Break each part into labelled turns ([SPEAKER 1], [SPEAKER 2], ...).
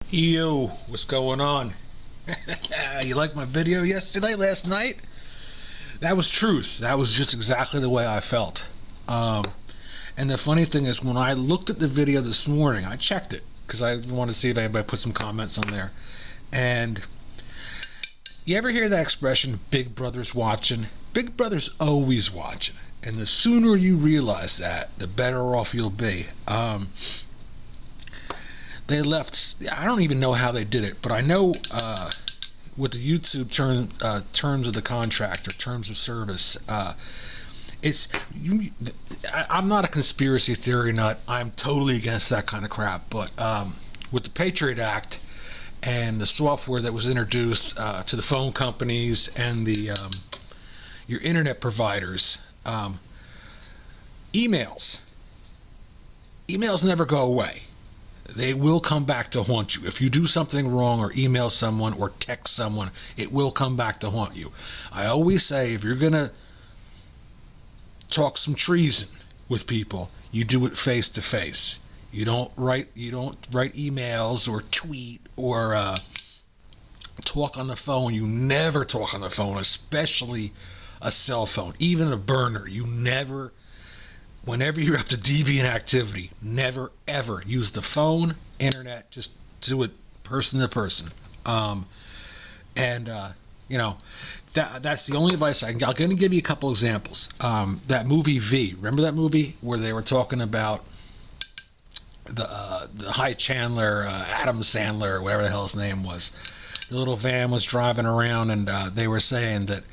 [SPEAKER 1] Yo, what's going on? You like my video last night? That was truth. That was just exactly the way I felt. Um, and the funny thing is, when I looked at the video this morning, I checked it because I wanted to see if anybody put some comments on there. And you ever hear that expression, Big Brother's watching? Big Brother's always watching. And the sooner you realize that, the better off you'll be. They left. I don't even know how they did it, but I know with the YouTube terms of the contract or terms of service, it's you. I'm not a conspiracy theory nut. I'm totally against that kind of crap. But with the Patriot Act and the software that was introduced to the phone companies and the your internet providers, emails. Emails never go away. They will come back to haunt you. If you do something wrong or email someone or text someone, it will come back to haunt you. I always say if you're going to talk some treason with people, you do it face to face. You don't write emails or tweet or talk on the phone. You never talk on the phone, especially a cell phone, even a burner. You never, whenever you're up to deviant activity, never ever use the phone, internet. Just do it person to person. And you know, that's the only advice I'm going to give you a couple examples. That movie V. Remember that movie where they were talking about the High Chandler, Adam Sandler, whatever the hell his name was. The little van was driving around, and they were saying that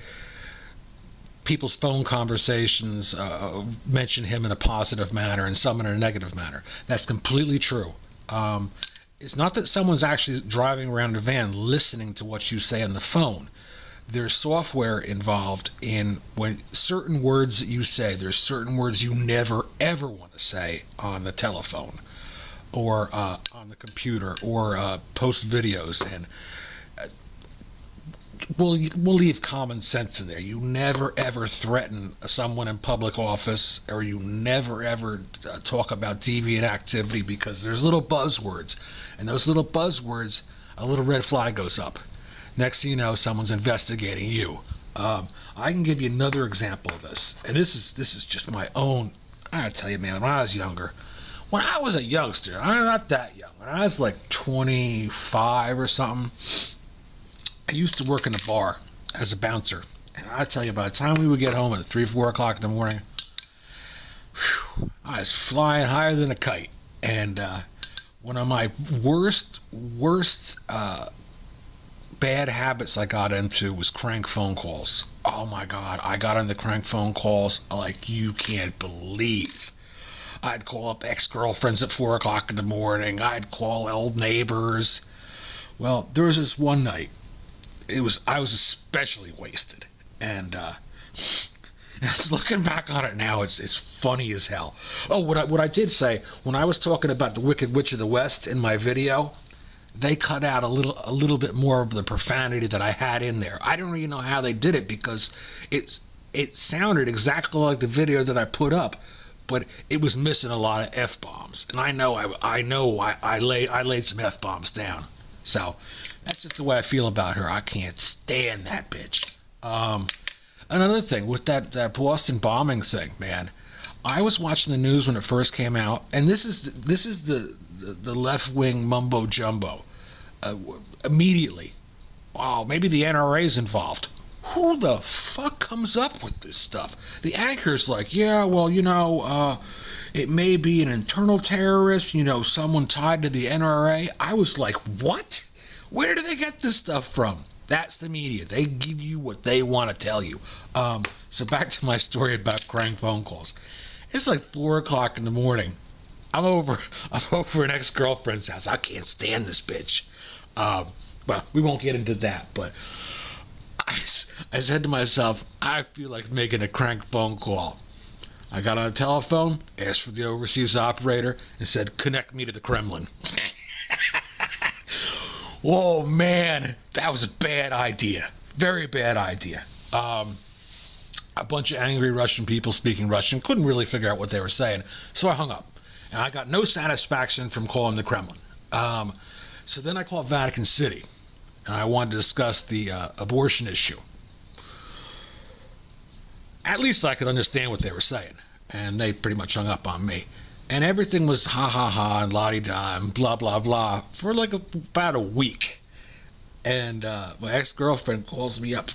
[SPEAKER 1] people's phone conversations mention him in a positive manner and some in a negative manner. That's completely true. It's not that someone's actually driving around a van listening to what you say on the phone. There's software involved in when certain words that you say, there's certain words you never ever want to say on the telephone or on the computer or post videos. And we'll leave common sense in there. You never ever threaten someone in public office, or you never ever talk about deviant activity, because there's little buzzwords, and those little buzzwords, a little red flag goes up. Next thing you know, someone's investigating you. I can give you another example of this, and this is just my own. I gotta tell you, man, when I was younger, when I was a youngster, I'm not that young. When I was like 25 or something, I used to work in a bar as a bouncer. And I tell you, by the time we would get home at 3, 4 o'clock in the morning, I was flying higher than a kite. And one of my worst bad habits I got into was crank phone calls. Oh my God, I got into crank phone calls like you can't believe. I'd call up ex-girlfriends at 4 o'clock in the morning. I'd call old neighbors. Well, there was this one night. I was especially wasted, and looking back on it now, it's funny as hell. Oh, what I did say when I was talking about the Wicked Witch of the West in my video, they cut out a little bit more of the profanity that I had in there. I don't really know how they did it, because it sounded exactly like the video that I put up, but it was missing a lot of F-bombs, and I know I laid some F-bombs down. So that's just the way I feel about her. I can't stand that bitch. Another thing with that Boston bombing thing, man. I was watching the news when it first came out, and this is the left wing mumbo jumbo. Immediately, wow, maybe the NRA's involved. Who the fuck comes up with this stuff? The anchor's like, yeah, well, it may be an internal terrorist, someone tied to the NRA. I was like, what? Where do they get this stuff from? That's the media. They give you what they want to tell you. So back to my story about crank phone calls. It's like 4 o'clock in the morning. I'm over an ex-girlfriend's house. I can't stand this bitch. But we won't get into that. But I said to myself, I feel like making a crank phone call. I got on the telephone, asked for the overseas operator, and said, connect me to the Kremlin. Whoa, man, that was a bad idea. Very bad idea. A bunch of angry Russian people speaking Russian couldn't really figure out what they were saying, so I hung up. And I got no satisfaction from calling the Kremlin. So then I called Vatican City, and I wanted to discuss the abortion issue. At least I could understand what they were saying, and they pretty much hung up on me. And everything was ha ha ha and la-di-da and blah blah blah for like about a week. And my ex-girlfriend calls me up,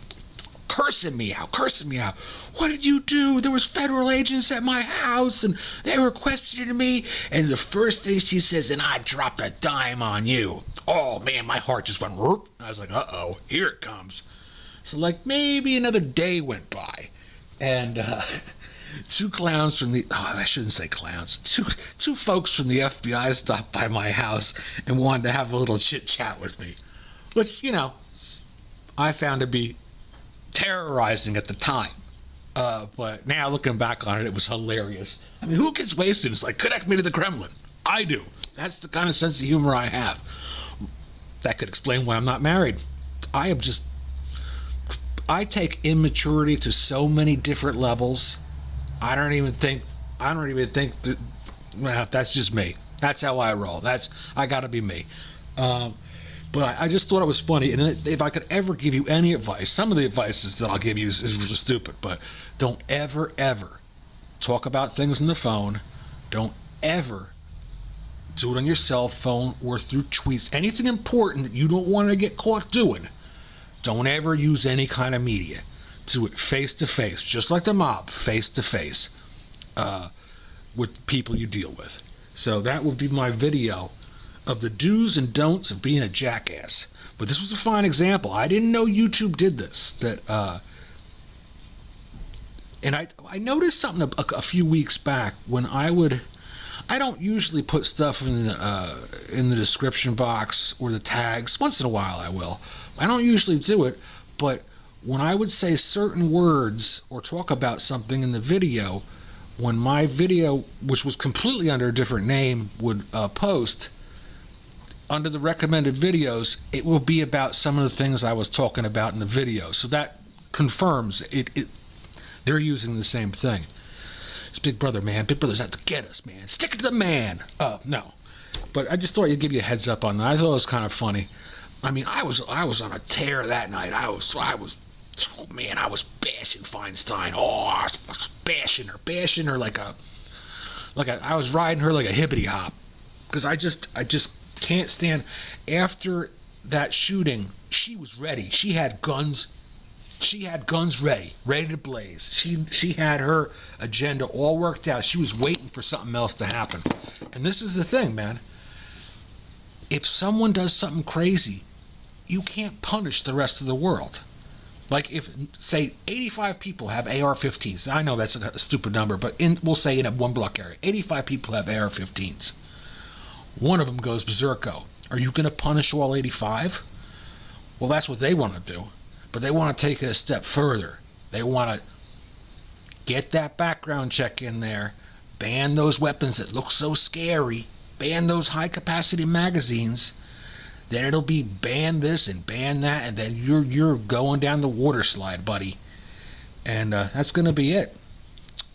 [SPEAKER 1] cursing me out. What did you do? There was federal agents at my house, and they were questioning me. And the first thing she says, and I dropped a dime on you. Oh, man, my heart just went whoop. I was like, uh-oh, here it comes. So, like, maybe another day went by. And two clowns from the... Oh, I shouldn't say clowns. Two folks from the FBI stopped by my house and wanted to have a little chit-chat with me. Which, you know, I found to be terrorizing at the time. But now looking back on it, it was hilarious. I mean, who gets wasted? It's like, connect me to the Kremlin. I do. That's the kind of sense of humor I have. That could explain why I'm not married. I take immaturity to so many different levels. I don't even think that, well, that's just me. That's how I roll. I gotta be me. But I just thought it was funny, and if I could ever give you any advice, some of the advices that I'll give you is really stupid, but don't ever, ever talk about things on the phone. Don't ever do it on your cell phone or through tweets. Anything important that you don't want to get caught doing, don't ever use any kind of media. Do it face-to-face, just like the mob, face-to-face, with people you deal with. So that would be my video of the do's and don'ts of being a jackass. But this was a fine example. I didn't know YouTube did this. And I noticed something a few weeks back when I don't usually put stuff in the description box or the tags. Once in a while I will. I don't usually do it, but when I would say certain words or talk about something in the video, when my video, which was completely under a different name, would post, under the recommended videos, it will be about some of the things I was talking about in the video. So that confirms it. They're using the same thing. It's Big Brother, man. Big Brother's out to get us, man. Stick it to the man. No. But I just thought I'd give you a heads up on that. I thought it was kind of funny. I mean, I was on a tear that night. I was bashing Feinstein. Oh, I was bashing her like I was riding her like a hippity hop. Because I just can't stand. After that shooting, she was ready. She had guns ready to blaze. She had her agenda all worked out. She was waiting for something else to happen. And this is the thing, man. If someone does something crazy, you can't punish the rest of the world. Like if, say, 85 people have AR-15s. I know that's a stupid number, but we'll say in a one block area, 85 people have AR-15s. One of them goes berserko. Are you going to punish all 85? Well, that's what they want to do. But they want to take it a step further. They want to get that background check in there, ban those weapons that look so scary, ban those high-capacity magazines. Then it'll be ban this and ban that, and then you're going down the water slide, buddy. And that's going to be it.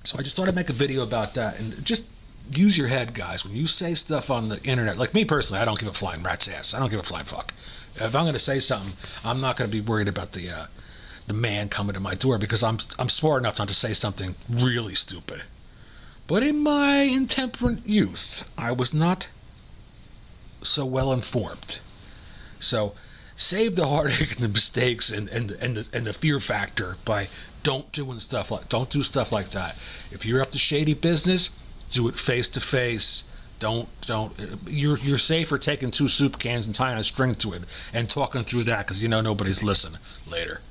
[SPEAKER 1] So I just thought I'd make a video about that, and just use your head, guys. When you say stuff on the internet, like me personally, I don't give a flying rat's ass. I don't give a flying fuck. If I'm going to say something, I'm not going to be worried about the man coming to my door, because I'm smart enough not to say something really stupid. But in my intemperate youth, I was not so well informed. So save the heartache and the mistakes and the fear factor by don't do stuff like that. If you're up to shady business, do it face to face. Don't. You're safer taking 2 soup cans and tying a string to it and talking through that, because you know nobody's listening later.